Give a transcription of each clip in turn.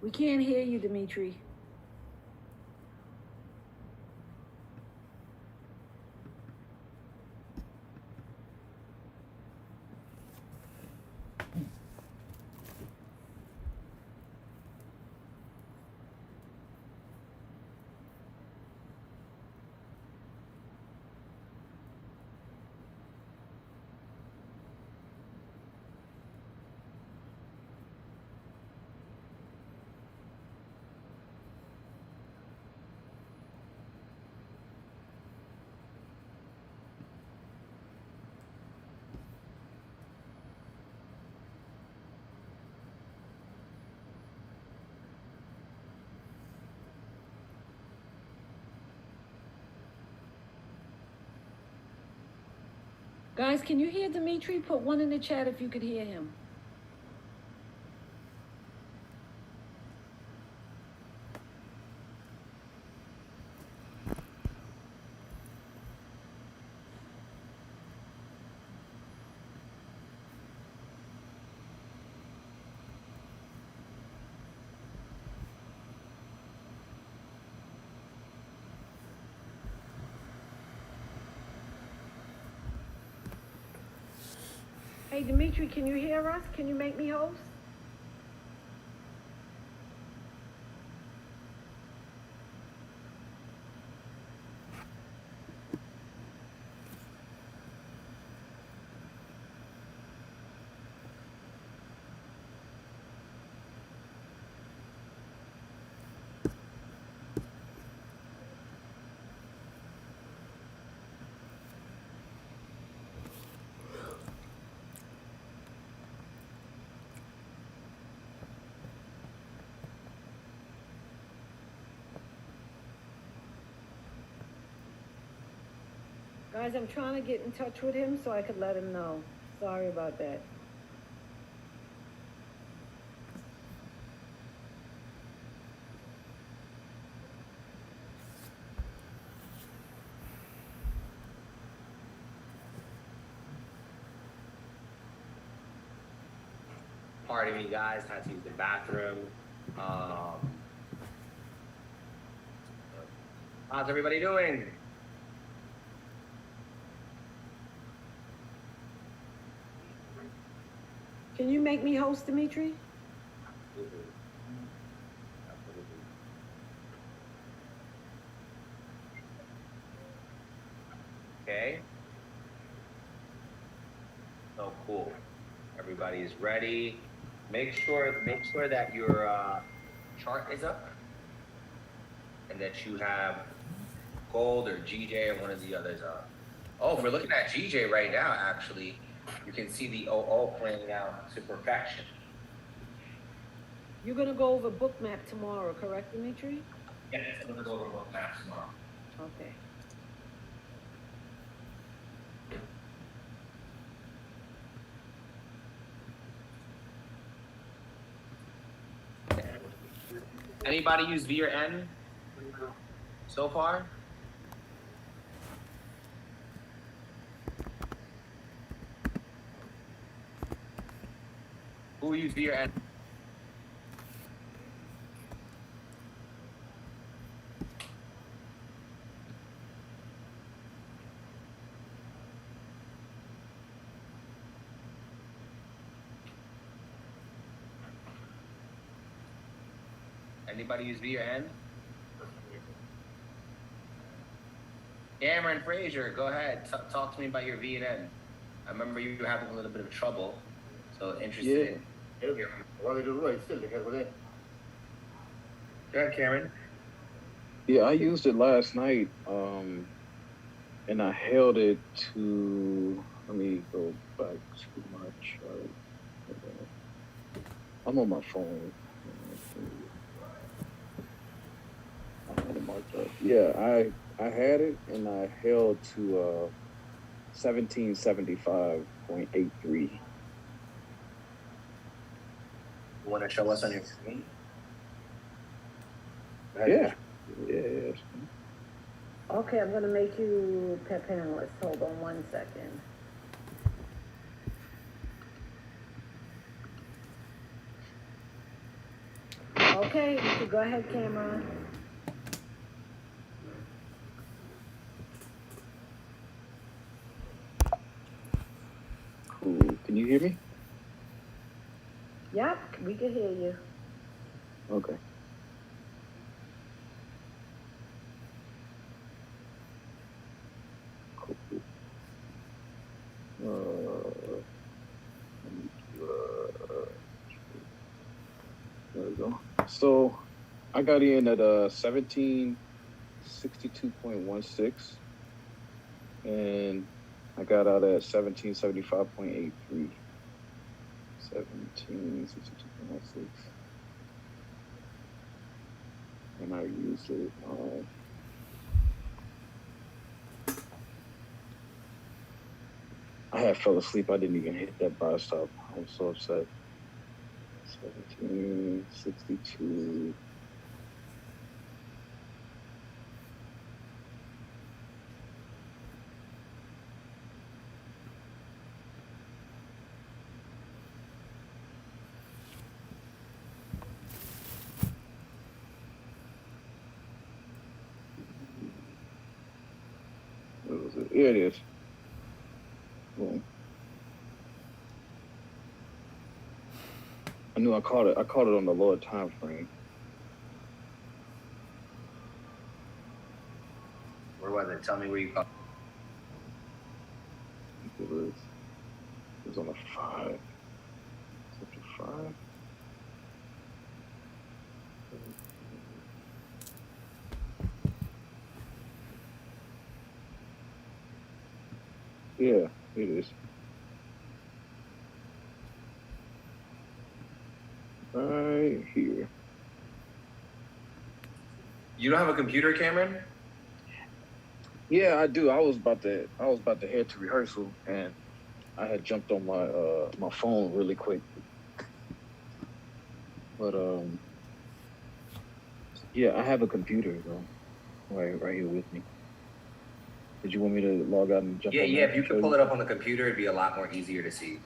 We can't hear you, Dimitri. Guys, can you hear Dimitri? Put one in the chat if you could hear him. Hey, Dimitri, can you hear us? Can you make me host? Guys, I'm trying to get in touch with him so I could let him know. Sorry about that. Pardon me, guys. Had to use the bathroom. How's everybody doing? Can you make me host, Dimitri? Okay. Oh, cool. Everybody is ready. Make sure that your chart is up and that you have Gold or GJ or one of the others up. Oh, if we're looking at GJ right now, actually, you can see the OO playing out to perfection. You're going to go over book map tomorrow, correct, Dimitri? Yes, I'm going to go over book map tomorrow. Okay. Anybody use V or N so far? Who used V or N? Anybody use V or N? Cameron Frazier, go ahead. Talk to me about your V and N. I remember you were having a little bit of trouble, so interested in hearing. Go ahead, Cameron. Yeah, I used it last night, and I held it to. Let me go back to my chart. I'm on my phone. I had it marked up. Yeah, I had it and I held to 1775.83. You want to show us on your screen? Yeah. Okay, I'm going to make you pet panelist. Hold on 1 second. Okay, you can go ahead, Cameron. Cool. Can you hear me? Yep, we can hear you. Okay. Cool. There we go. So I got in at 1762.16 and I got out at 1775.83. 1762.16. And I used it. I had fell asleep. I didn't even hit that buy stop. I was so upset. 1762. Where was it? Here it is. Boom. I knew I caught it. I caught it on the lower time frame. Where was it? Tell me where you caught. It was on a 5. Such a 5. Yeah, it is. Right here. You don't have a computer, Cameron? Yeah, I do. I was about to head to rehearsal and I had jumped on my my phone really quick. But yeah, I have a computer though. Right here with me. Did you want me to log out and jump Yeah, on yeah. that If you and could show pull you? it up on the computer, it'd be a lot more easier to see.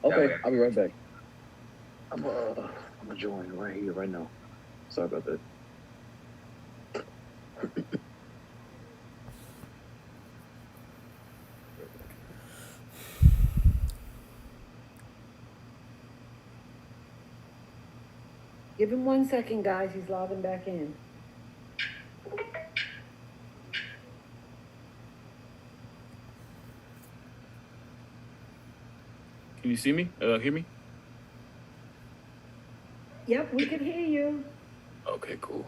That Okay, way. I'll be right back. I'm gonna join right here, right now. Sorry about that. Give him 1 second, guys. He's logging back in. Can you see me? Hear me? Yep, we can hear you. Okay, cool.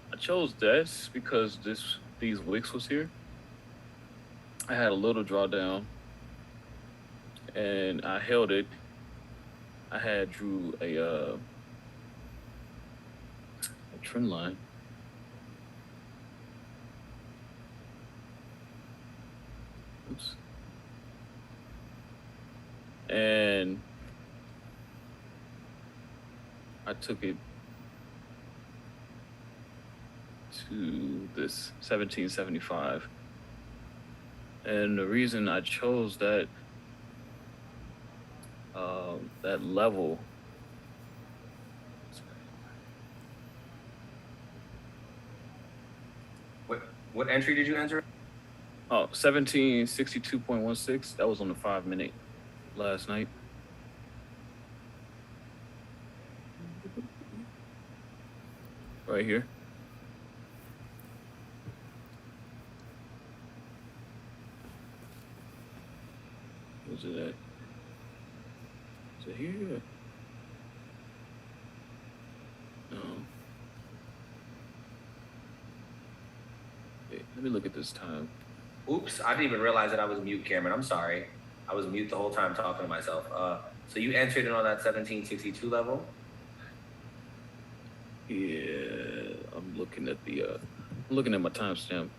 I chose this because these wicks was here. I had a little drawdown and I held it. I had drew a trend line. Oops. And I took it to this 1775. And the reason I chose that that level. What entry did you enter? Oh, 1762.16. That was on the 5 minute last night. right here. Where's it at? Is it here? No. Wait, let me look at this time. Oops, I didn't even realize that I was mute, Cameron. I'm sorry. I was mute the whole time talking to myself. So you entered in on that 1762 level? Yeah, I'm looking at the I'm looking at my timestamp.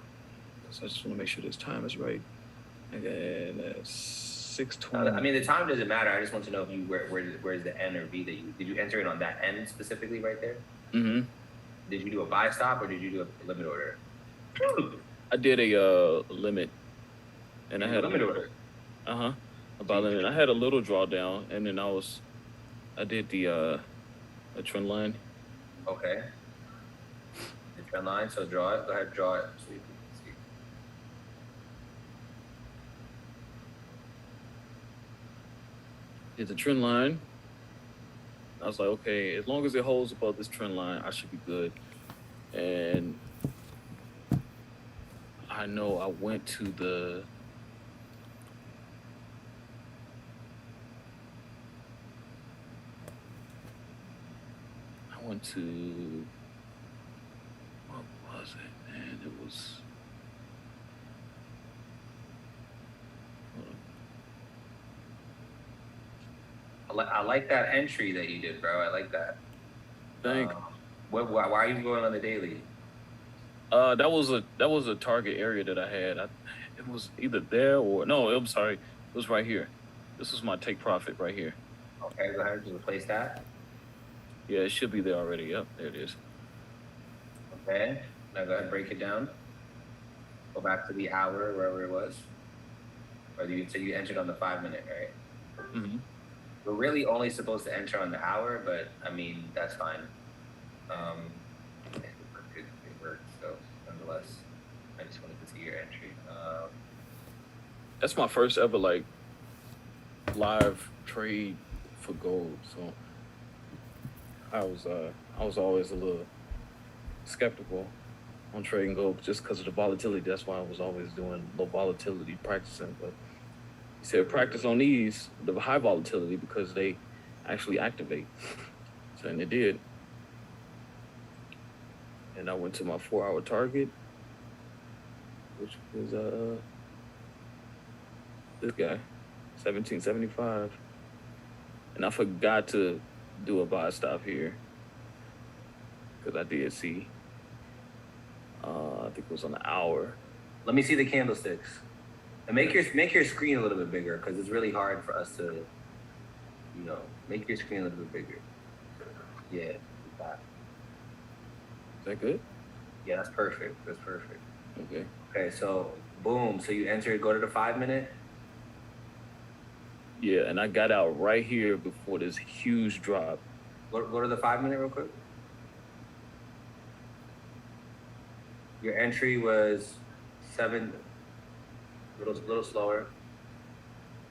So I just want to make sure this time is right. And that's 6:20. I mean, the time doesn't matter. I just want to know if you where's the N or V that did you enter in on that N specifically right there? Mm-hmm. Did you do a buy stop or did you do a limit order? I did a limit, and I had limit order. About limit. I had a little drawdown, and then I did the a trend line. Okay. The trend line. So draw it. Go ahead, draw it. So you can see. Did the trend line. I was like, okay, as long as it holds above this trend line, I should be good. And I know I went to the what was it, man? It was I like that entry that you did, bro. I like that. Thank. Why are you going on the daily? That was a target area that I had. It was either there or no. I'm sorry, it was right here. This was my take profit right here. Okay, go ahead and replace that. Yeah, it should be there already. Yep, there it is. Okay, now go ahead and break it down. Go back to the hour, wherever it was. Or you entered on the 5 minute, right? Mm-hmm. We're really only supposed to enter on the hour, but I mean, that's fine. It worked, so nonetheless, I just wanted to see your entry. That's my first ever like live trade for gold, so I was always a little skeptical on trading gold just because of the volatility. That's why I was always doing low volatility practicing. But he said practice on these, the high volatility, because they actually activate. So, and it did. And I went to my 4-hour target, which was this guy, 1775. And I forgot to do a buy stop here because I did see, I think it was on the hour. Let me see the candlesticks. And make your screen a little bit bigger because it's really hard for us to, make your screen a little bit bigger. Yeah, like that. Is that good? Yeah, that's perfect. That's perfect. Okay. Okay, so boom. So you entered, go to the 5 minute. Yeah, and I got out right here before this huge drop. Go to the 5 minute real quick. Your entry was 7. Little slower.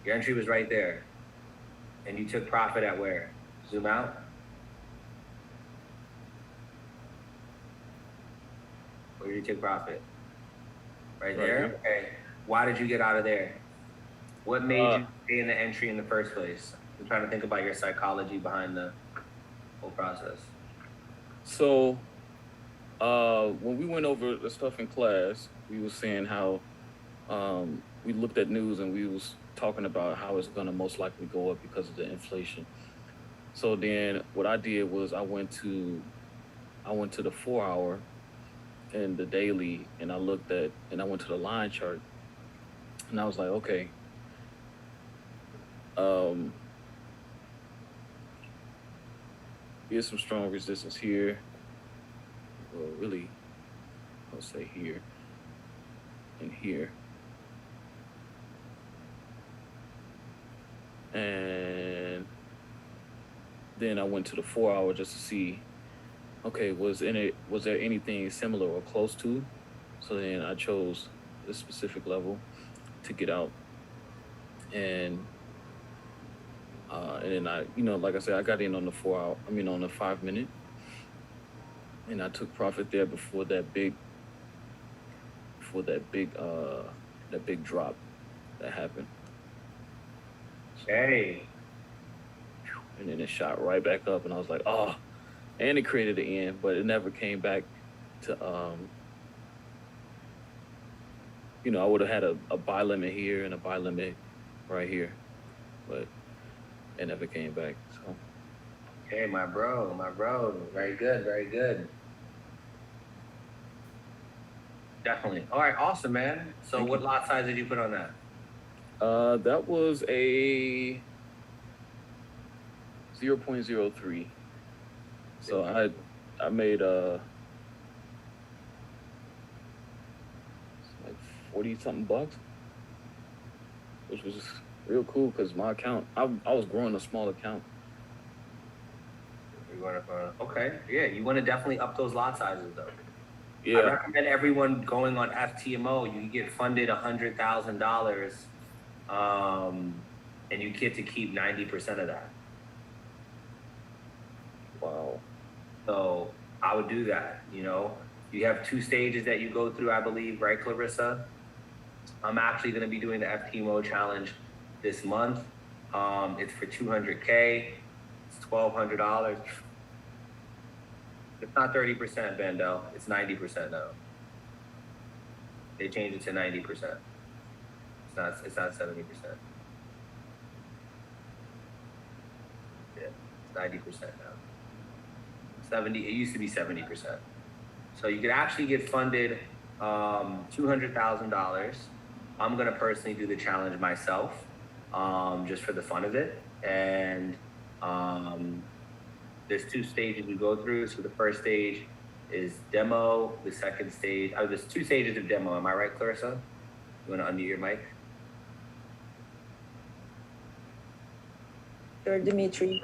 Your entry was right there, and you took profit at where? Zoom out. Where did you take profit? Right there. Here. Okay. Why did you get out of there? What made you stay in the entry in the first place? I'm trying to think about your psychology behind the whole process. So, when we went over the stuff in class, we was saying how we looked at news and we was talking about how it's gonna most likely go up because of the inflation. So then what I did was I went to the 4-hour and the daily, and I went to the line chart, and I was like, okay, here's some strong resistance here. Well, really, I'll say here and here. And then I went to the 4-hour just to see, okay, was there anything similar or close to? So then I chose this specific level to get out. And then I, like I said, I got in on the 4-hour, on the 5 minute. and I took profit there before that big drop that happened. Hey, And then it shot right back up, and I was like, oh, and it created the end, but it never came back to I would have had a buy limit here and a buy limit right here, but it never came back. So okay, my bro. Very good, very good. Definitely. All right, awesome, man. So Thank what you. lot size did you put on that? That was a 0.03. So I made like 40 something bucks, which was real cool because my account, I was growing a small account. You want to, okay, yeah, you want to definitely up those lot sizes though. I Yeah, recommend everyone going on FTMO. You can get funded $100,000, and you get to keep 90% of that. wow. So I would do that. You have 2 stages that you go through, I believe, right, Clarissa? I'm actually going to be doing the FTMO challenge this month. It's for 200K. It's $1,200. It's not 30%, Bendel. It's 90% now. They changed it to 90%. It's not 70%. Yeah, it's 90% now. 70, it used to be 70%. So you could actually get funded $200,000. I'm gonna personally do the challenge myself, just for the fun of it. And there's 2 stages we go through. So the first stage is demo. The second stage, there's 2 stages of demo. Am I right, Clarissa? You wanna unmute your mic? Sure, Dimitri.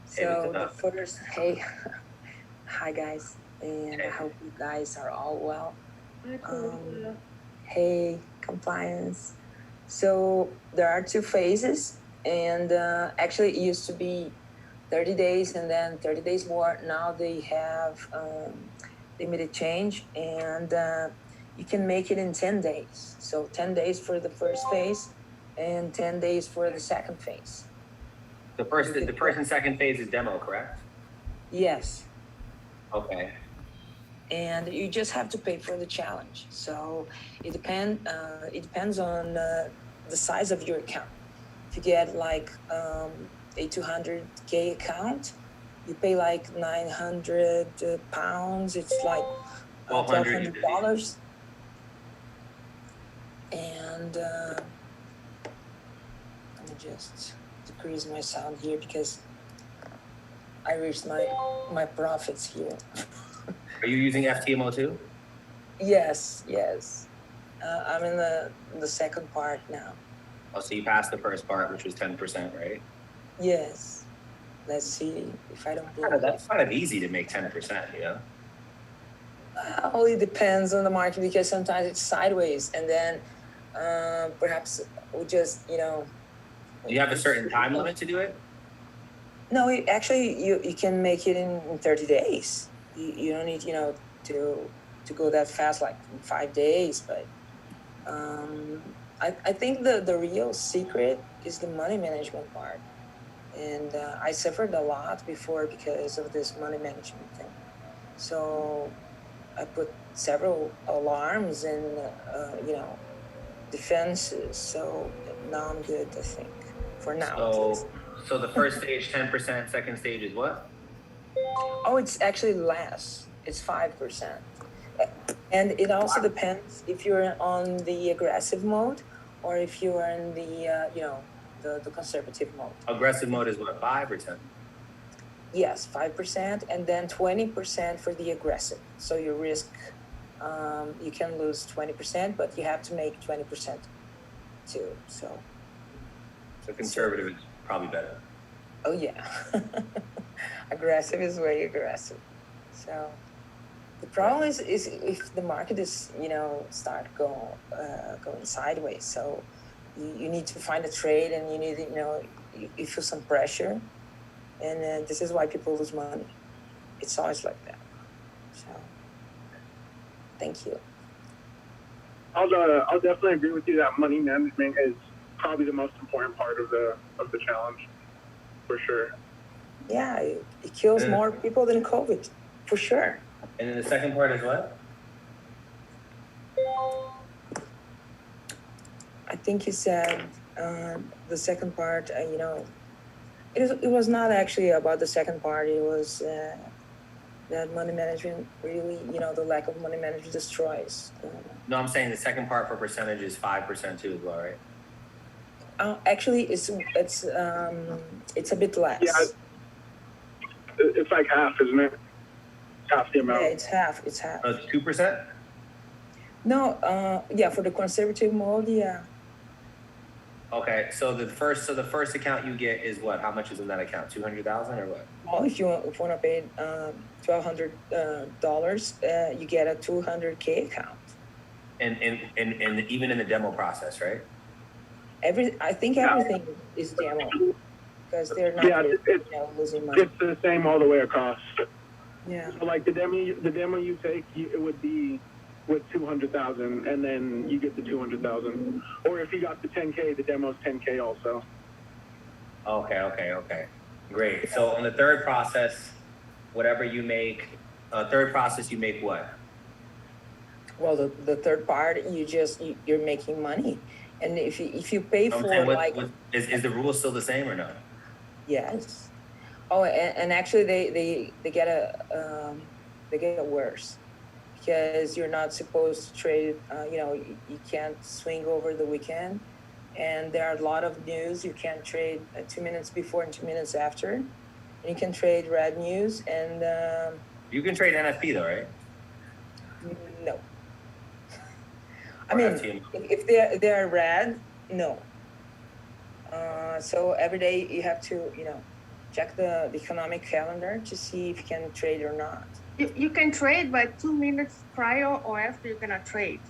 So what's the up? first, hi guys, and I hope you guys are all well. Hi, Clarissa. Hey, compliance. So there are 2 phases, and actually it used to be 30 days and then 30 days more. Now they have they made a change, and you can make it in 10 days. So 10 days for the first phase, and 10 days for the second phase. The first and second phase is demo, correct? Yes. Okay. And you just have to pay for the challenge. So it depends on the size of your account. If you get like a 200K account, you pay like 900 pounds. It's like $1,200. And let me just decrease my sound here because I reached my profits here. Are you using FTMO too? Yes. I'm in the second part now. Oh, so you passed the first part, which was 10%, right? Yes. Let's see if I don't blow That's kind of easy to make 10%, yeah? Well, it depends on the market because sometimes it's sideways, and then perhaps we just, Do you have a certain time limit to do it? No, actually, you can make it in 30 days. You don't need, to go that fast, like in 5 days. But I think the real secret is the money management part. And I suffered a lot before because of this money management thing. So I put several alarms and, defenses. So now I'm good, I think, for now. So the first stage, 10%, second stage is what? Oh, it's actually less. It's 5%. And it also depends if you're on the aggressive mode or if you are in the, the conservative mode. Aggressive mode is what, 5 or 10? Yes, 5%, and then 20% for the aggressive. So you risk, you can lose 20%, but you have to make 20% too. So conservative is probably better. Oh yeah, aggressive is way aggressive. So the problem is if the market is start going sideways. So you need to find a trade, and you need you feel some pressure, and this is why people lose money. It's always like that. So, thank you. I'll definitely agree with you that money management is probably the most important part of the challenge, for sure. Yeah, it kills more people than COVID, for sure. And then the second part is what? I think you said the second part, it was not actually about the second part. It was that money management really, the lack of money management destroys. No, I'm saying the second part for percentage is 5% too as well, right? Actually, it's a bit less. Yeah, it's like half, isn't it? Half the amount. Yeah, it's half. It's half. 2%? No, yeah, for the conservative mode, yeah. Okay, so the first account you get is what? How much is in that account? 200,000 or what? Well, if you want to pay $1,200, you get a 200K account. And even in the demo process, right? I think everything is demo because they're not losing money. It's the same all the way across. Yeah. So like the demo you take, it would be with 200,000, and then you get the 200,000. Or if you got the 10K, the demo's 10K also. Okay. Great. So on the third process, whatever you make, you make what? Well, the third part, you're making money, and if you pay for Is the rule still the same or no? Yes. Oh, and actually they get worse because you're not supposed to trade. You can't swing over the weekend, and there are a lot of news. You can't trade 2 minutes before and 2 minutes after. And you can trade red news and. You can trade NFP though, right? No. I mean, if they're red, no. So every day you have to, check the economic calendar to see if you can trade or not. You can trade, but 2 minutes prior or after you cannot trade.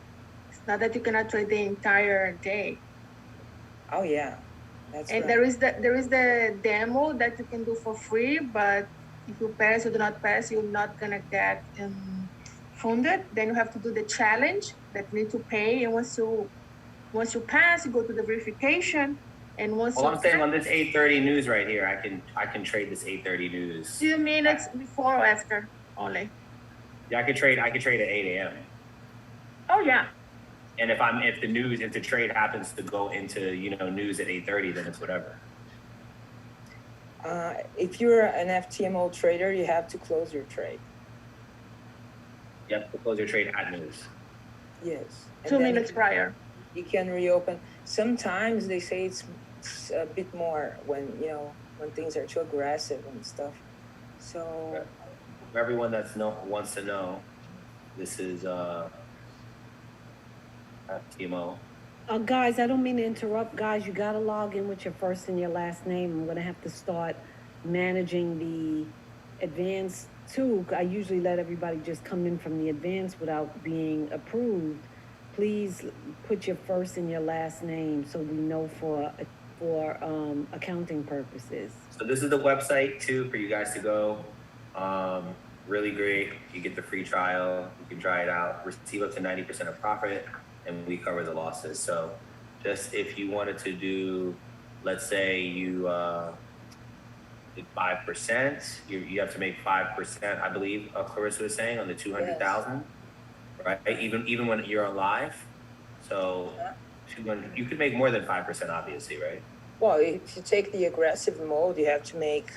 It's not that you cannot trade the entire day. Oh yeah, that's and right. there is the demo that you can do for free, but if you pass or do not pass, you're not gonna get funded. Then you have to do the challenge that you need to pay, and once you pass, you go to the verification. And once I'm saying on this 8:30 news right here, I can trade this 8:30 news. 2 minutes before or after only. Yeah, I could trade at 8 a.m. Oh yeah. And if the trade happens to go into news at 8:30, then it's whatever. If you're an FTMO trader, you have to close your trade. You have to close your trade at news. Yes. 2 minutes prior. You can reopen. Sometimes they say it's a bit more when things are too aggressive and stuff. So For everyone wants to know, this is FTMO. Guys, I don't mean to interrupt. Guys, you gotta log in with your first and your last name. I'm gonna have to start managing the advanced too. I usually let everybody just come in from the advanced without being approved. Please put your first and your last name so we know for accounting purposes. So this is the website too for you guys to go. Really great. You get the free trial. You can try it out. Receive up to 90% of profit, and we cover the losses. So just if you wanted to do, let's say you did 5%, you have to make 5%, I believe Clarissa was saying, on the 200,000, right? Even when you're on live. So 200, you could make more than 5%, obviously, right? Well, if you take the aggressive mode, you have to make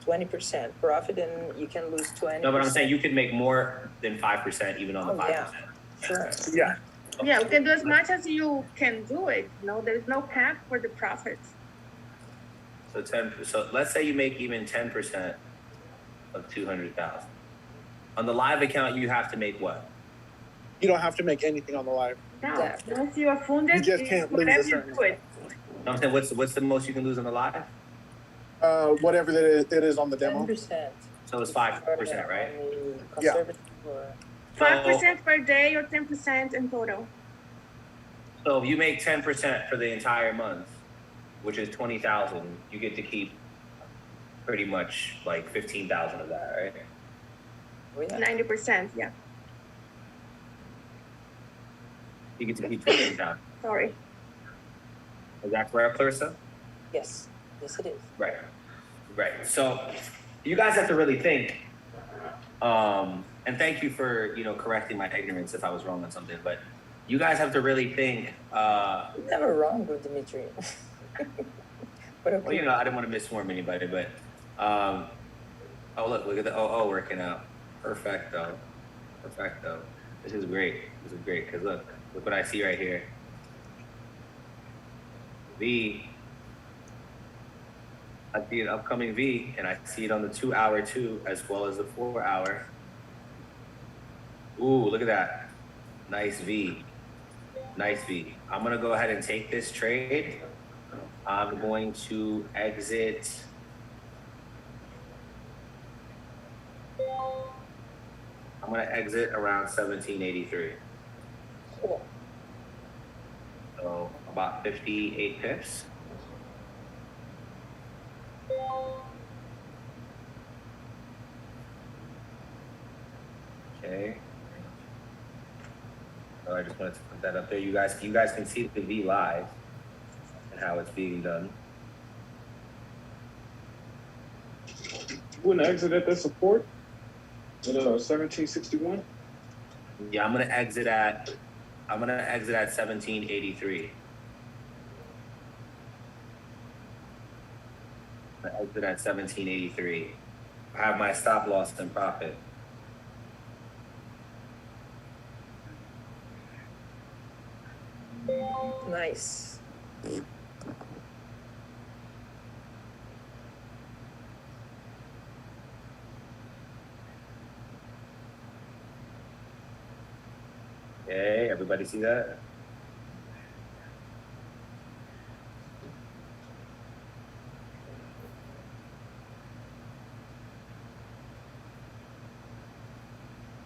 20% profit, and you can lose 20%. No, but I'm saying you could make more than 5% even on the 5%. Yeah, sure. Yeah. Yeah, you can do as much as you can do it. There's no cap for the profits. So let's say you make even 10% of 200,000. On the live account, you have to make what? You don't have to make anything on the live. No, Yeah. once you are funded, You just can't lose a whatever you certain do it. No, I'm saying what's the most you can lose on the live? Whatever it is on the demo. 10%. So it's 5%, right? Yeah. 5% per day or 10% in total. So if you make 10% for the entire month, which is 20,000, you get to keep pretty much like 15,000 of that, right? Oh, yeah. 90%, yeah. You get to keep pushing down. Sorry. Is that correct, Clarissa? Yes, yes, it is. Right. Right. So you guys have to really think. And thank you for, correcting my ignorance if I was wrong on something, but you guys have to really think, Never wrong with Dimitri. But okay. well, I didn't want to misform anybody, but, oh, look at the OO working out. Perfecto. This is great. Because look what I see right here. V. I see an upcoming V, and I see it on the 2 hour too, as well as the 4 hour. Ooh, look at that. Nice V. I'm gonna go ahead and take this trade. I'm going to exit. I'm gonna exit around 1783. Cool. So about 58 pips. Okay. So I just wanted to put that up there. You guys can see the V live and how it's being done. You wouldn't exit at the support at 1761. Yeah, I'm gonna exit at 1783. I exit at 1783. I have my stop loss and profit. Nice. Okay, everybody see that?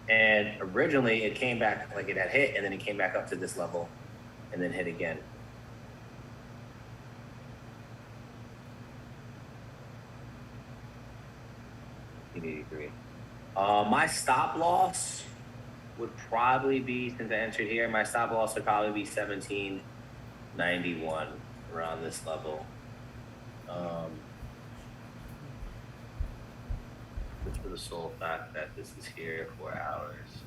And originally it came back like it had hit, and then it came back up to this level and then hit again. My stop loss would probably be, since I entered here, my stop loss would probably be 1791 around this level. Just for the sole fact that this is here 4 hours.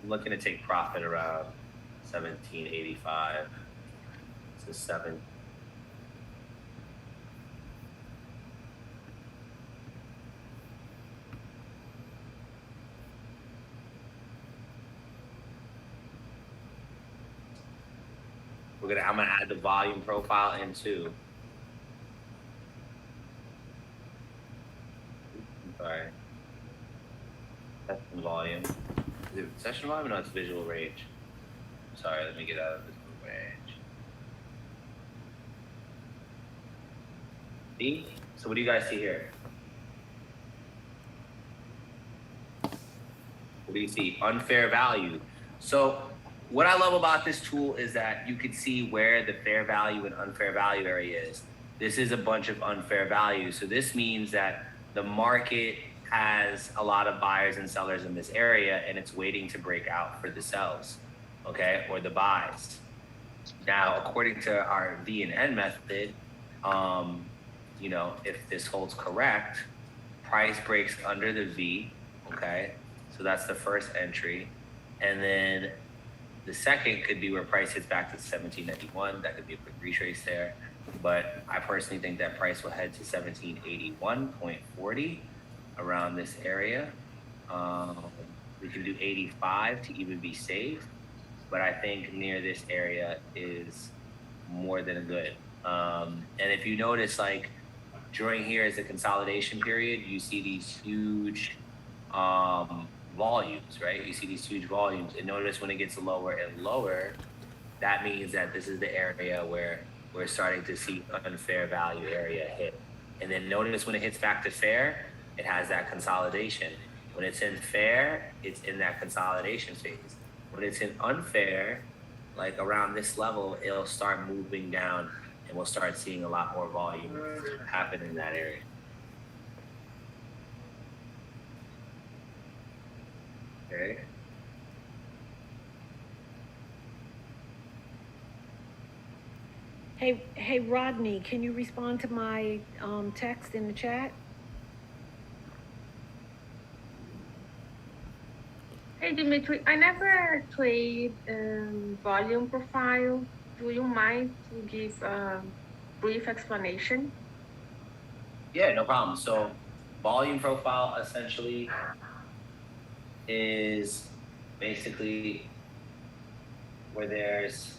I'm looking to take profit around 1785 to 7. I'm gonna add the volume profile in too. Sorry. Session volume. Is it session volume? No, it's visual range. Sorry, let me get out of visual range. See? So what do you guys see here? What do you see? Unfair value. So what I love about this tool is that you can see where the fair value and unfair value area is. This is a bunch of unfair value. So this means that the market has a lot of buyers and sellers in this area, and it's waiting to break out for the sells, okay, or the buys. Now, according to our V and N method, if this holds correct, price breaks under the V, okay? So that's the first entry. And then the second could be where price hits back to 1791. That could be a quick retrace there. But I personally think that price will head to 1781.40 around this area. We can do 85 to even be safe. But I think near this area is more than good. And if you notice, like during here is the consolidation period, you see these huge volumes, right? You see these huge volumes, and notice when it gets lower and lower, that means that this is the area where we're starting to see unfair value area hit. And then notice when it hits back to fair, it has that consolidation. When it's in fair, it's in that consolidation phase. When it's in unfair, like around this level, it'll start moving down, and we'll start seeing a lot more volume happen in that area. Okay. Hey, Rodney, can you respond to my, text in the chat? Hey Dimitri, I never trade volume profile. Do you mind to give a brief explanation? Yeah, no problem. So, volume profile essentially is basically where there's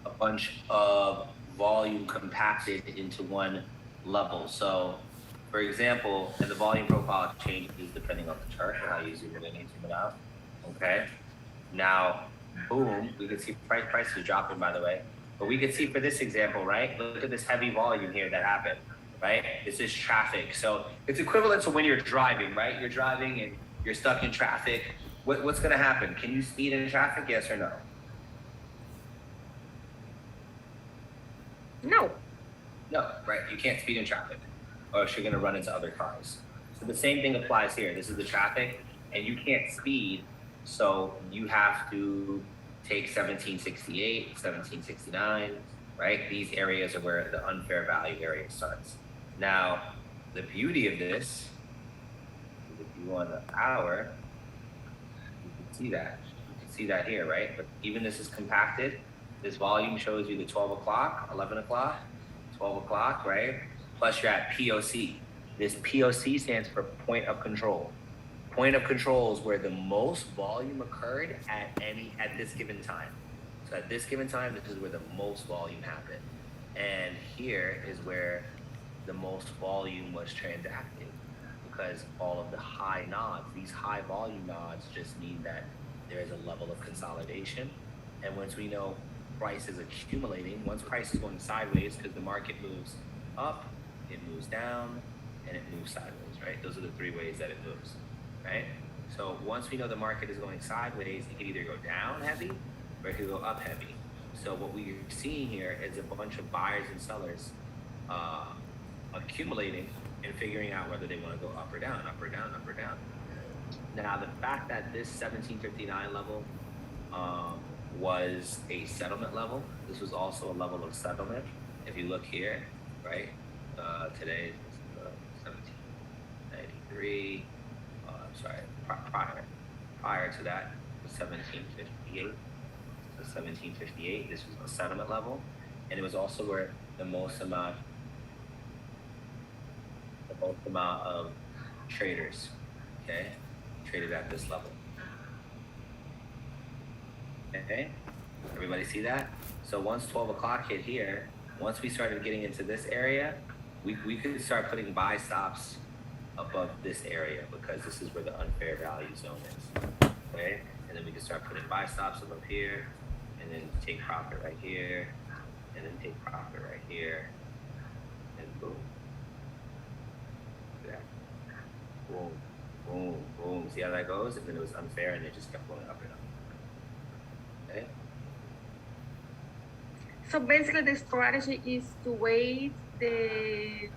a bunch of volume compacted into one level. So, for example, and the volume profile changes depending on the chart and how you zoom it in and zoom it out. Okay. Now, boom, we can see prices dropping, by the way. But we can see for this example, right? Look at this heavy volume here that happened, right? This is traffic. So it's equivalent to when you're driving, right? You're driving and you're stuck in traffic. What's going to happen? Can you speed in traffic? Yes or no? No. No, right? You can't speed in traffic, or else you're going to run into other cars. So the same thing applies here. This is the traffic, and you can't speed, so you have to take 1768, 1769, right? These areas are where the unfair value area starts. Now, the beauty of this is if you want the hour, you can see that. You can see that here, right? But even this is compacted. This volume shows you the 12 o'clock, 11 o'clock, 12 o'clock, right? Plus you're at POC. This POC stands for point of control. Point of control is where the most volume occurred at this given time. So at this given time, this is where the most volume happened. And here is where the most volume was transacted, because all of the high nods, these high volume nods just mean that there is a level of consolidation. And once we know price is accumulating, once price is going sideways, because the market moves up, it moves down, and it moves sideways, right? Those are the three ways that it moves, right? So once we know the market is going sideways, it can either go down heavy or it could go up heavy. So what we're seeing here is a bunch of buyers and sellers accumulating and figuring out whether they want to go up or down, up or down, up or down. Now, the fact that this 1759 level was a settlement level, this was also a level of settlement. If you look here, right, today is 1793, prior to that was 1758. So 1758, this was a settlement level, and it was also where the most amount of traders, okay, traded at this level. Okay, everybody see that? So once 12 o'clock hit here, once we started getting into this area, we could start putting buy stops above this area, because this is where the unfair value zone is. Okay, and then we can start putting buy stops above here, and then take profit right here, and then take profit right here, and boom. Look at that. Boom, boom, boom. See how that goes? And then it was unfair, and it just kept going up and up. Okay. So basically the strategy is to wait the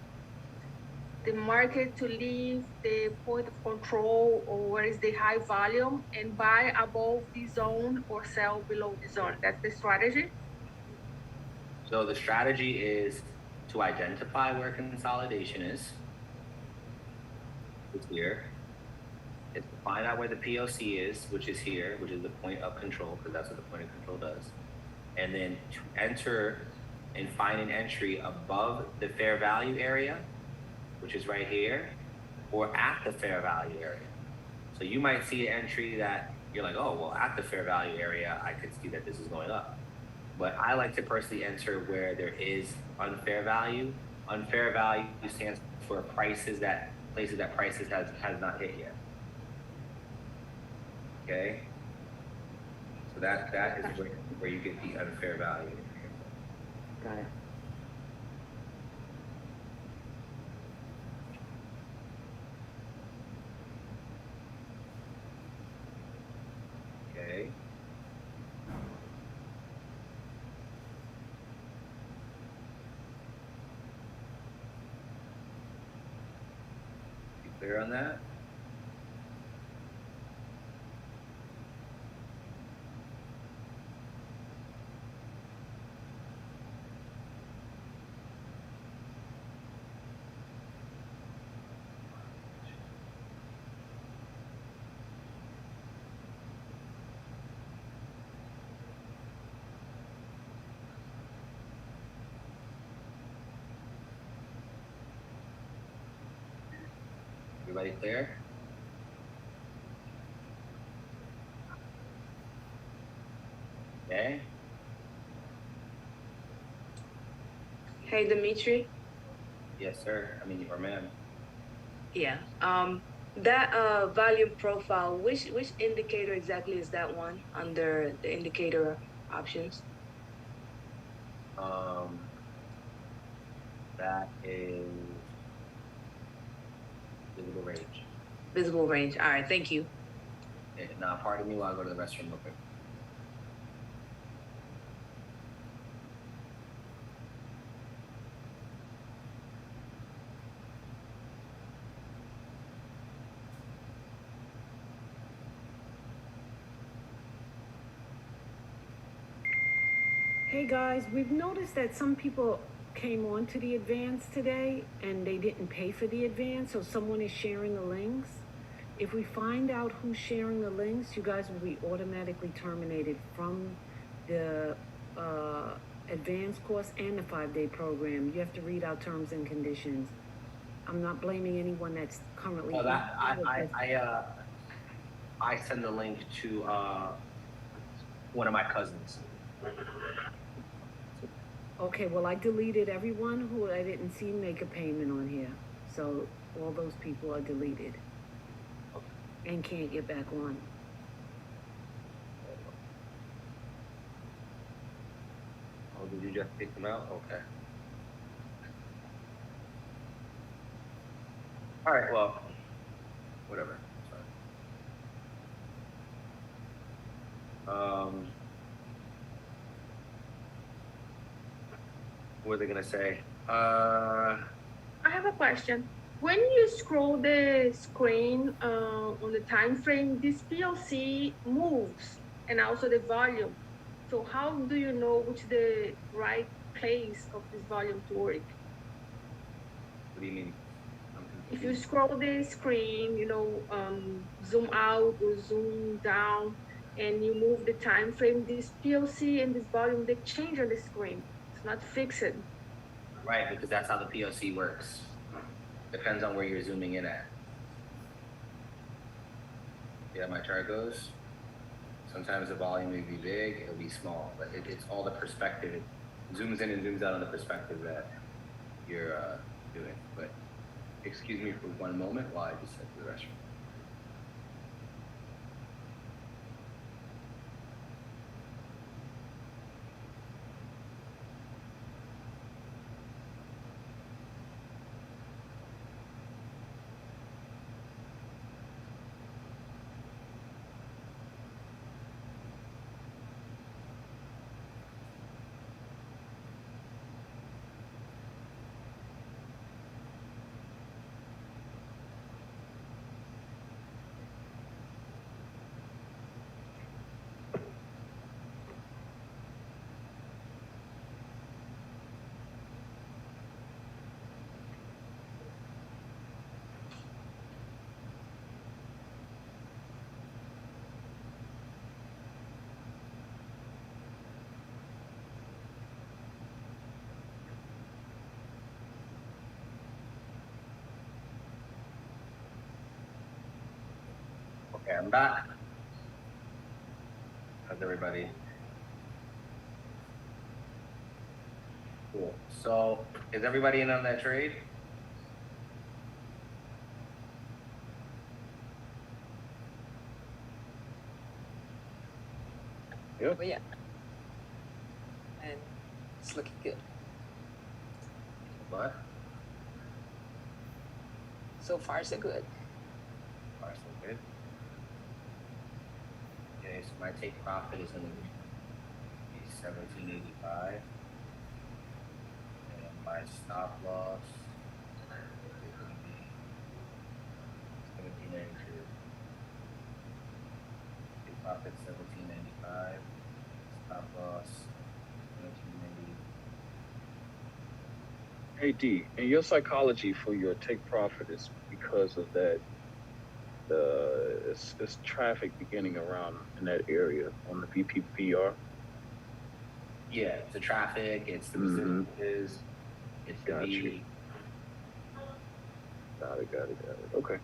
market to leave the point of control, or where is the high volume, and buy above the zone or sell below the zone. That's the strategy. So the strategy is to identify where consolidation is. It's here. It's to find out where the POC is, which is here, which is the point of control, because that's what the point of control does. And then to enter and find an entry above the fair value area, which is right here, or at the fair value area. So you might see an entry that you're like, oh, well, at the fair value area, I could see that this is going up. But I like to personally enter where there is unfair value. Unfair value stands for places that prices has not hit yet. Okay? So that is where you get the unfair value. Got it. Okay. You clear on that? Everybody clear? Okay. Hey, Dimitri. Yes, sir. I mean, or ma'am. Yeah. That volume profile, which indicator exactly is that one under the indicator options? That is visible range. Visible range. All right, thank you. Now, pardon me while I go to the restroom real quick. Hey guys, we've noticed that some people came on to the advance today and they didn't pay for the advance, so someone is sharing the links. If we find out who's sharing the links, you guys will be automatically terminated from the advanced course and the 5-day program. You have to read our terms and conditions. I'm not blaming anyone that's currently. Well, I send the link to one of my cousins. Okay, well, I deleted everyone who I didn't see make a payment on here. So all those people are deleted and can't get back on. Oh, did you just pick them out? Okay. All right, well, whatever. Sorry. What was I gonna say? I have a question. When you scroll the screen on the time frame, this PLC moves and also the volume. So how do you know which the right place of this volume to work? What do you mean? If you scroll the screen, zoom out or zoom down, and you move the time frame, this PLC and this volume, they change on the screen. It's not fixed. Right, because that's how the PLC works. Depends on where you're zooming in at. See how my chart goes? Sometimes the volume may be big, it'll be small, but it's all the perspective. It zooms in and zooms out on the perspective that you're doing. But excuse me for one moment while I just head to the restroom. Okay, I'm back. How's everybody? Cool. So, is everybody in on that trade? Oh, yeah. And it's looking good. What? So far, so good. All right, so good. Okay, so my take profit is going to be 1785, and my stop loss is going to be 1792. Take profit 1795, stop loss 1790. Hey D, and your psychology for your take profit is because of that. It's traffic beginning around in that area on the VPPR. Yeah, it's the traffic, it's the businesses, it's the Got you. Got it. Okay.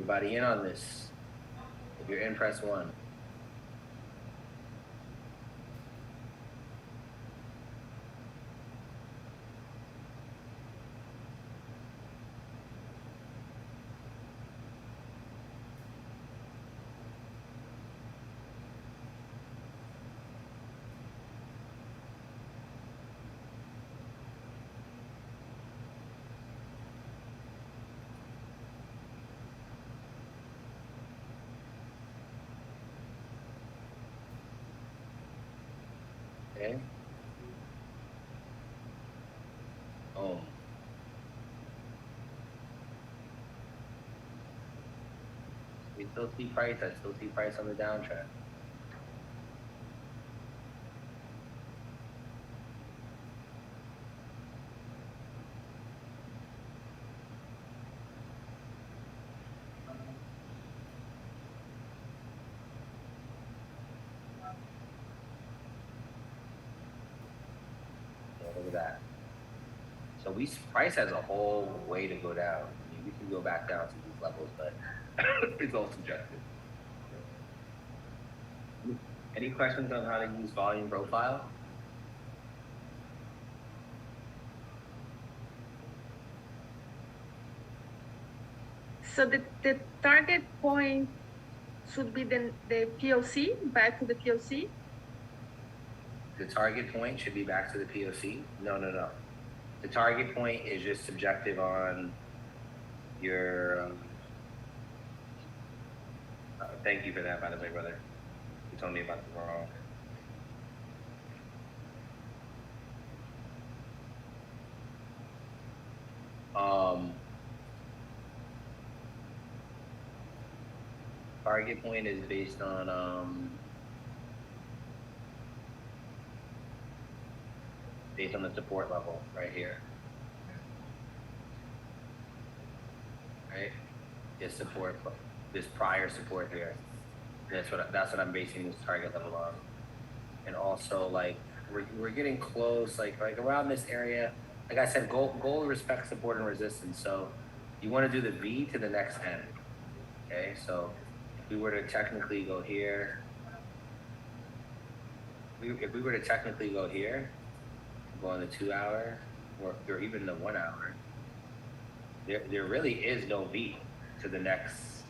Everybody in on this. If you're in, press 1. Okay. Oh. We still see price. I still see price on the downtrend. Yeah, look at that. So price has a whole way to go down. I mean, we can go back down to these levels, but it's all subjective. Any questions on how to use volume profile? So the target point should be the POC, back to the POC. The target point should be back to the POC? No. The target point is just subjective on your. Thank you for that, by the way, brother. You told me about the wrong. Target point is based on the support level right here. Right? This prior support here. That's what I'm basing this target level on. And also, like, we're getting close, like around this area. Like I said, gold respects support and resistance. So you want to do the V to the next N. Okay, so if we were to technically go here, if we were to technically go here, go on the 2 hour or even the 1 hour, there really is no V to the next,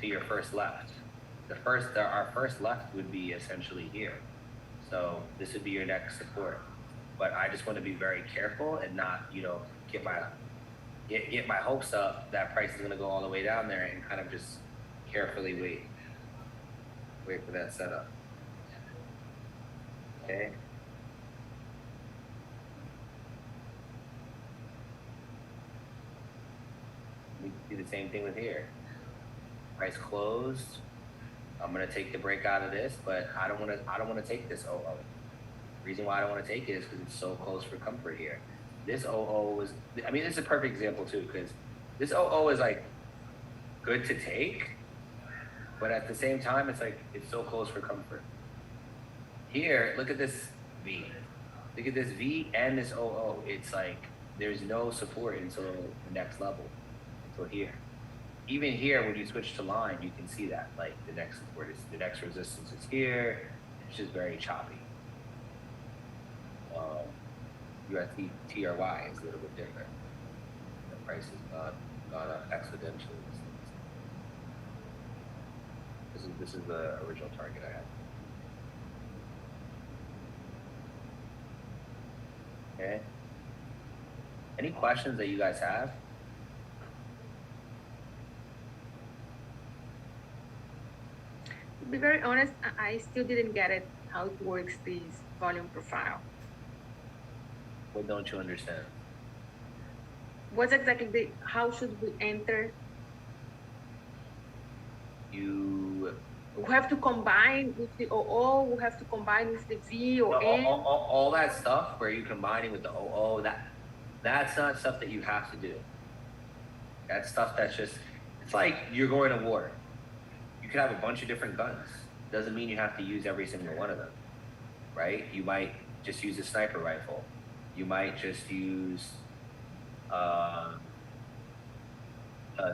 to your first left. Our first left would be essentially here. So this would be your next support. But I just want to be very careful and not, get my hopes up that price is going to go all the way down there, and kind of just carefully wait for that setup. Okay. We can do the same thing with here. Price closed. I'm gonna take the break out of this, but I don't want to take this OO. The reason why I don't want to take it is because it's so close for comfort here. This OO was, I mean, this is a perfect example too, because this OO is like good to take, but at the same time, it's like, it's so close for comfort. Here, look at this V. Look at this V and this OO. It's like, there's no support until the next level, until here. Even here, when you switch to line, you can see that, like, the next support is, the next resistance is here. It's just very choppy. USD TRY is a little bit different. The price has gone up exponentially. This is the original target I had. Okay. Any questions that you guys have? To be very honest, I still didn't get it, how it works, this volume profile. What don't you understand? What's exactly how should we enter? You We have to combine with the OO, we have to combine with the V or N. all that stuff where you're combining with the OO, that's not stuff that you have to do. That's stuff that's just, it's like you're going to war. You could have a bunch of different guns. Doesn't mean you have to use every single one of them, right? You might just use a sniper rifle. You might just use a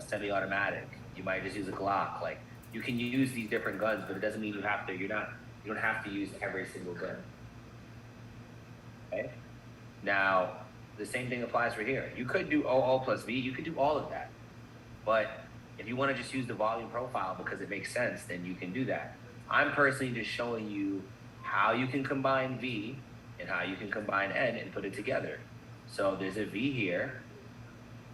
semi-automatic. You might just use a Glock. Like, you can use these different guns, but it doesn't mean you have to. You don't have to use every single gun. Okay. Now, the same thing applies for here. You could do OO plus V. You could do all of that. But if you want to just use the volume profile because it makes sense, then you can do that. I'm personally just showing you how you can combine V and how you can combine N and put it together. So there's a V here.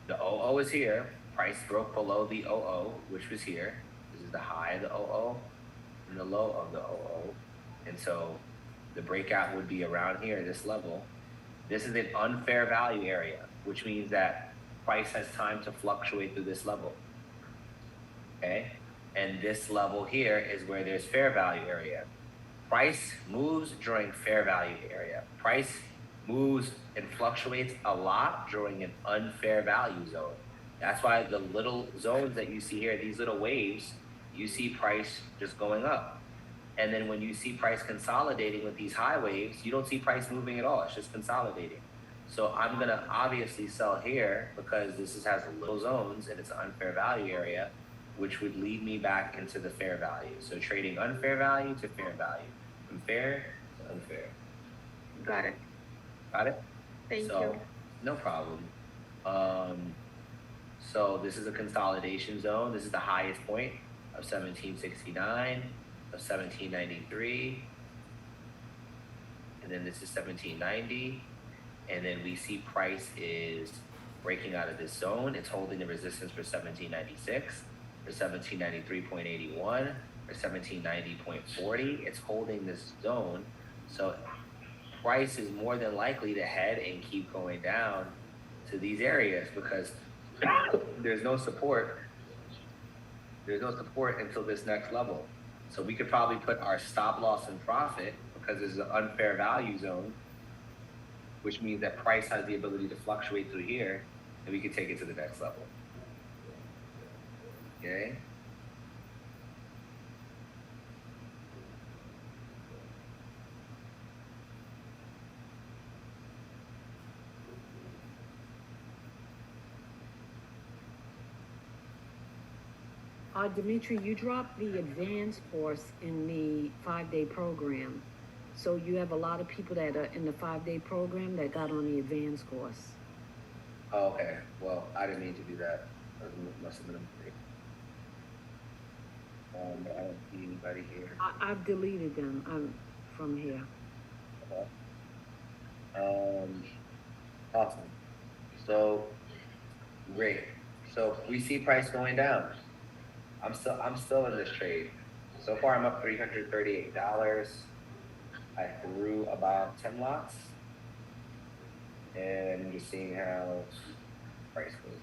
The OO is here. Price broke below the OO, which was here. This is the high of the OO and the low of the OO. And so the breakout would be around here, this level. This is an unfair value area, which means that price has time to fluctuate through this level. Okay? And this level here is where there's fair value area. Price moves during fair value area. Price moves and fluctuates a lot during an unfair value zone. That's why the little zones that you see here, these little waves, you see price just going up. And then when you see price consolidating with these high waves, you don't see price moving at all. It's just consolidating. So I'm gonna obviously sell here because this has little zones and it's an unfair value area, which would lead me back into the fair value. So trading unfair value to fair value, from fair to unfair. Got it. Got it? Thank So, you. no problem. So this is a consolidation zone. This is the highest point of 1769, of 1793. And then this is 1790. And then we see price is breaking out of this zone. It's holding the resistance for 1796, for 1793.81, for 1790.40. It's holding this zone. So price is more than likely to head and keep going down to these areas because there's no support. There's no support until this next level. So we could probably put our stop loss and profit because this is an unfair value zone, which means that price has the ability to fluctuate through here and we can take it to the next level. Okay? Dimitri, you dropped the advanced course in the 5-day program. So you have a lot of people that are in the 5-day program that got on the advanced course. Oh, okay. Well, I didn't mean to do that. That must have been a mistake. I don't see anybody here. I've deleted them from here. Awesome. So great. So we see price going down. I'm still in this trade. So far I'm up $338. I threw about 10 lots. And I'm just seeing how price goes.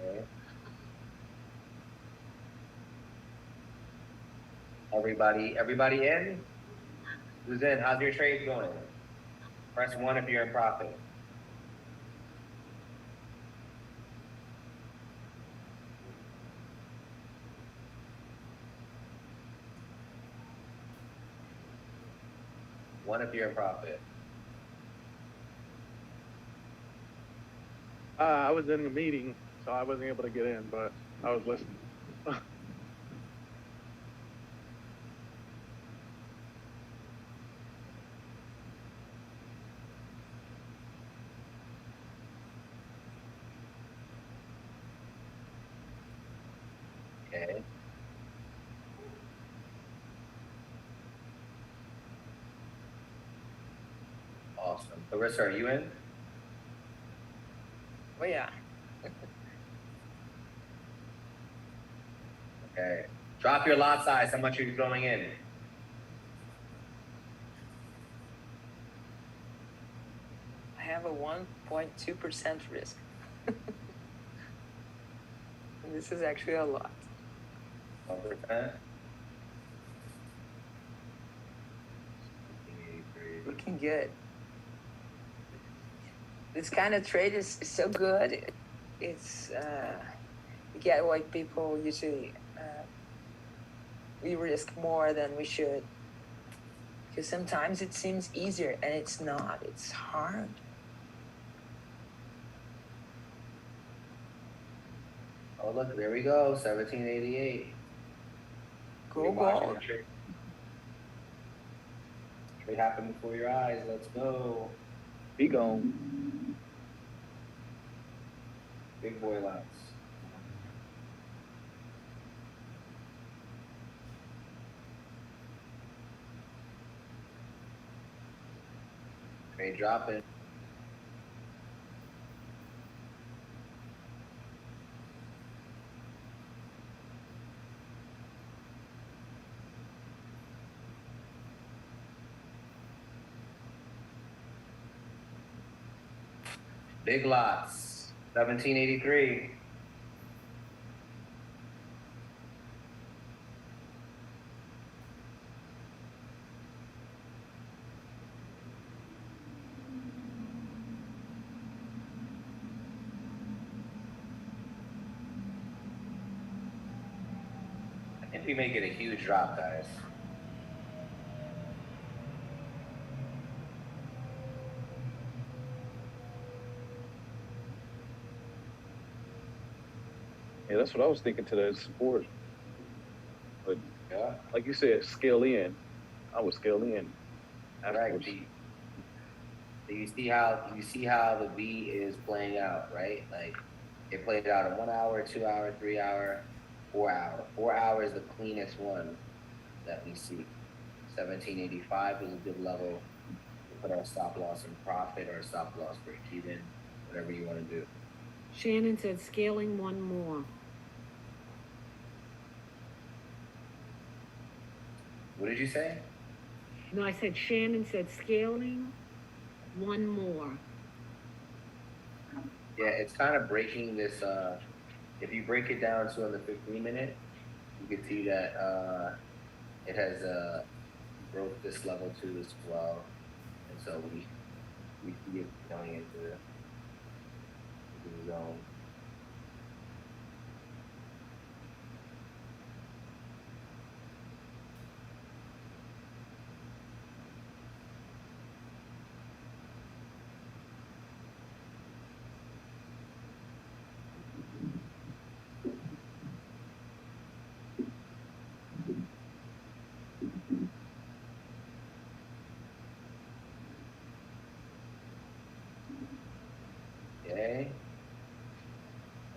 Okay. Everybody in? Who's in? How's your trade going? Press 1 if you're in profit. One if you're in profit. I was in the meeting, so I wasn't able to get in, but I was listening. Okay. Awesome. Larissa, are you in? Oh yeah. Okay. Drop your lot size. How much are you throwing in? I have a 1.2% risk. This is actually a lot. 1%. Looking good. This kind of trade is so good. It's you get what people usually we risk more than we should. Because sometimes it seems easier and it's not. It's hard. Oh, look, there we go, 1788. Go You're watching gold. the trade. Trade happen before your eyes. Let's go. Be gone. Big boy lots. Trade dropping. Big lots. 1783. I think we may get a huge drop, guys. Yeah, that's what I was thinking to that support. But Yeah. like you said, scale in. I would scale in Right. afterwards. Do you see how the V is playing out, right? Like it played out in 1 hour, 2 hour, 3 hour, 4 hour. 4 hour is the cleanest one that we see. 1785 is a good level to put our stop loss in profit or stop loss break even, whatever you want to do. Shannon said scaling one more. What did you say? No, I said Shannon said scaling one more. Yeah, it's kind of breaking this. If you break it down to on the 15-minute, you can see that it has broke this level too as well, and so we see it going into the zone. Okay.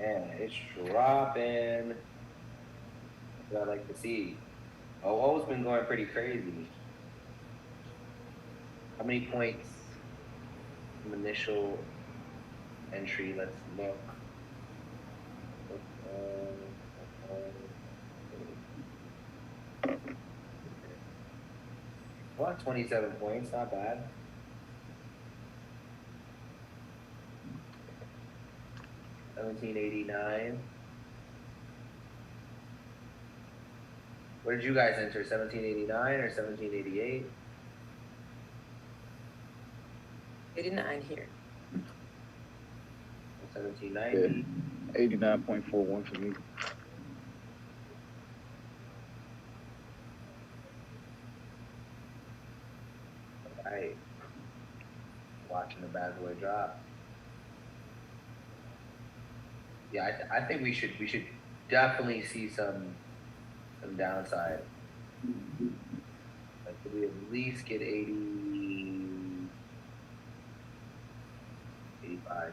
And it's dropping. That's what I like to see. OO's been going pretty crazy. How many points from initial entry? Let's look. What? 27 points, not bad. $17.89. What did you guys enter? $17.89 or $17.88? 89 here. $17.90. 89.41 for me. Right. Watching the bad boy drop. Yeah, I think we should definitely see some downside. Like, could we at least get 80, 85?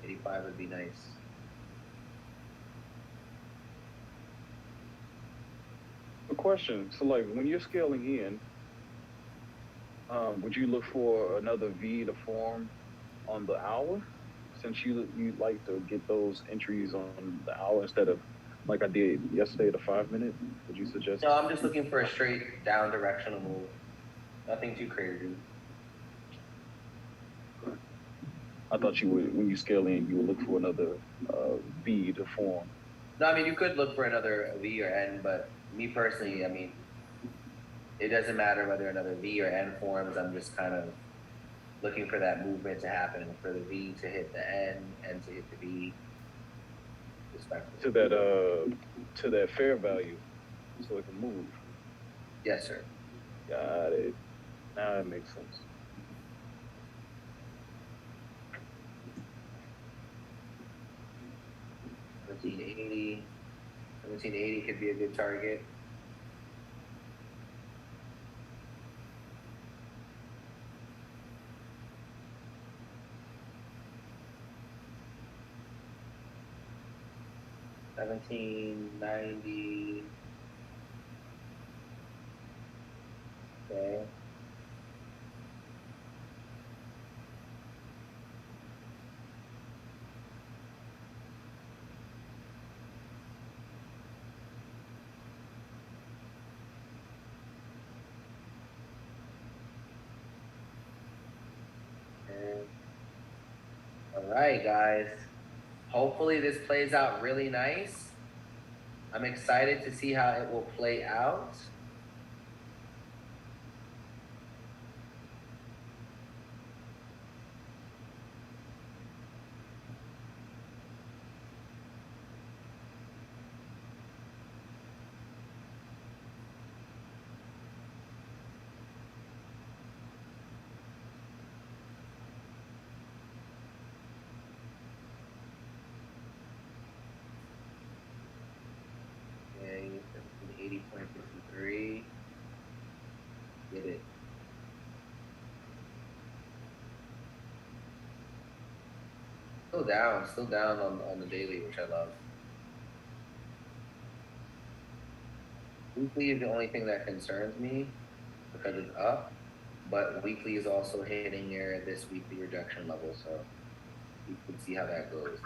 85 would be nice. A question. So, like, when you're scaling in, would you look for another V to form on the hour? Since you like to get those entries on the hour instead of like I did yesterday, the 5 minute, would you suggest? No, I'm just looking for a straight down directional move. Nothing too crazy. I thought you would, when you scale in, you would look for another V to form. No, I mean, you could look for another V or N, but me personally, I mean, it doesn't matter whether another V or N forms. I'm just kind of looking for that movement to happen, for the V to hit the N to hit the V. To that fair value. so it can move. Yes, sir. Got it. Now it makes sense. $17.80 could be a good target. $17.90. Okay. And, all right, guys. Hopefully this plays out really nice. I'm excited to see how it will play out. Okay, 1780.53. Get it. Still down on the daily, which I love. Weekly is the only thing that concerns me because it's up, but weekly is also hitting near this weekly rejection level, so you can see how that goes.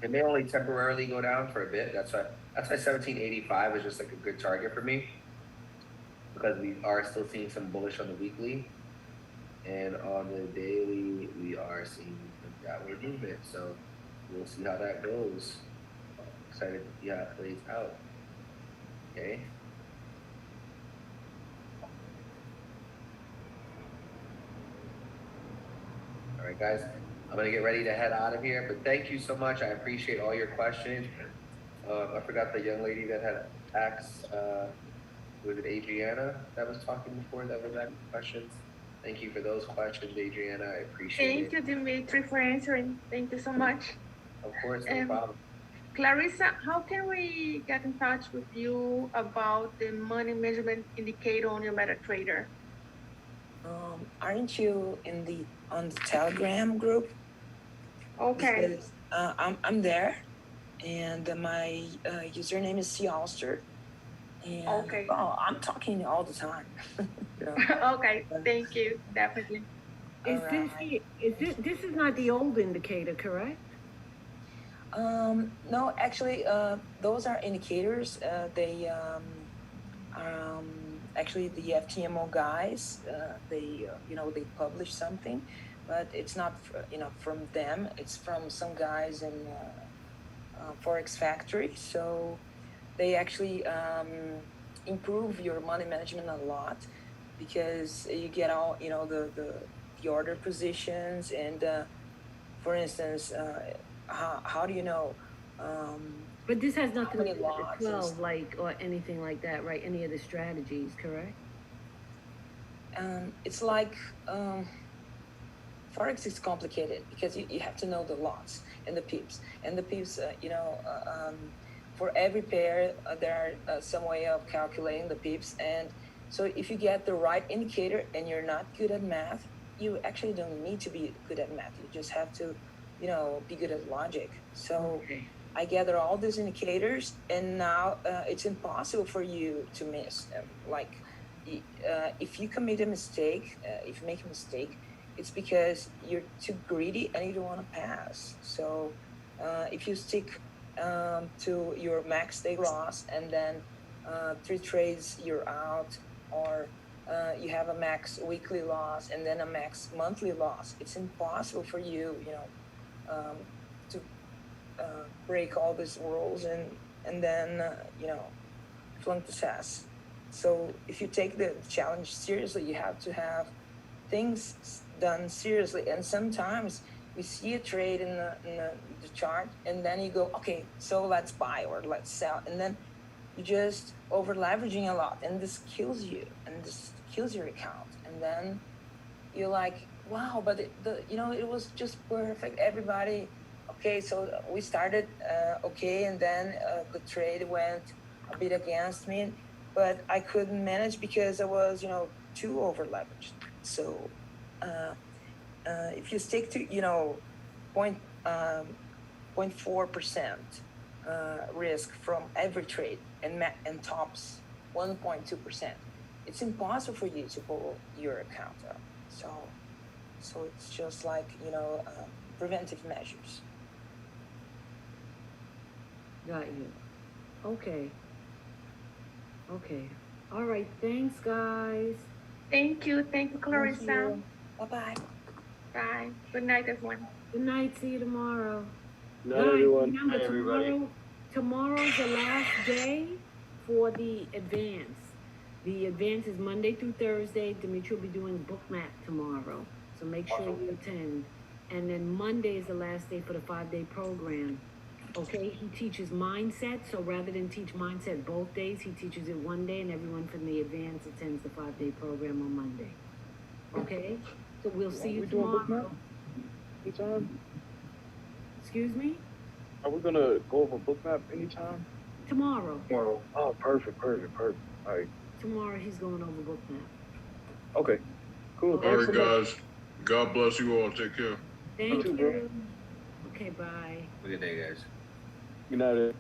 It may only temporarily go down for a bit. That's why 1785 is just like a good target for me because we are still seeing some bullish on the weekly, and on the daily we are seeing some downward movement. So we'll see how that goes. I'm excited to see how it plays out. Okay. All right, guys. I'm gonna get ready to head out of here, but thank you so much. I appreciate all your questions. I forgot the young lady that had asked, was it Adriana that was talking before that was asking questions? Thank you for those questions, Adriana. I appreciate it. Thank you, Dimitri, for answering. Thank you so much. Of course, no problem. Clarissa, how can we get in touch with you about the money measurement indicator on your MetaTrader? Aren't you on the Telegram group? Okay. Because, I'm there, and my username is Alster. And Okay. I'm talking all the time. Okay, thank you, definitely. Is this is not the old indicator, correct? No, actually, those are indicators. They actually the FTMO guys. They they publish something, but it's not from them. It's from some guys in Forex Factory. So they actually improve your money management a lot because you get all the order positions and for instance, how do you know? But this has nothing to many do with lots the and 12, like, or anything like that, right? Any of the strategies, correct? It's like Forex is complicated because you have to know the lots and the pips. And the pips, for every pair, there are some way of calculating the pips. And so if you get the right indicator and you're not good at math, you actually don't need to be good at math. You just have to, be good at logic. So Okay. I gather all these indicators, and now it's impossible for you to miss them. Like, if you commit a mistake, if you make a mistake, it's because you're too greedy and you don't want to pass. So if you stick to your max day loss and then 3 trades you're out, or you have a max weekly loss and then a max monthly loss, it's impossible for you, to break all these rules and then flunk the test. So if you take the challenge seriously, you have to have things done seriously. And sometimes you see a trade in the chart, and then you go, okay, so let's buy or let's sell, and then you just over leveraging a lot, and this kills you, and this kills your account. And then you're like, wow, but it was just perfect. Everybody, okay, so we started okay, and then the trade went a bit against me, but I couldn't manage because I was, too over leveraged. So if you stick to, 0.4% risk from every trade and tops 1.2%, it's impossible for you to pull your account up. So it's just like, preventive measures. Got you. Okay. All right, thanks, guys. Thank you, Clarissa. Bye-bye. Bye. Good night, everyone. Good night, see you tomorrow. Not Guys, everyone. remember, Hi, everybody. tomorrow's the last day for the advance. The advance is Monday through Thursday. Dimitri will be doing book map tomorrow, so make sure you attend. And then Monday is the last day for the 5-day program. Okay, he teaches mindset, so rather than teach mindset both days, he teaches it one day, and everyone from the advance attends the 5-day program on Monday. Okay, so we'll see you we doing book tomorrow. map? Anytime? Excuse me? Are we gonna go over book map anytime? Tomorrow. Oh, perfect. All right. Tomorrow he's going over book map. Okay. Cool. All All Thanks right, so much. guys. God bless you all. Take care. Thank too, you. bro. Okay, bye. Good day, guys. Good night.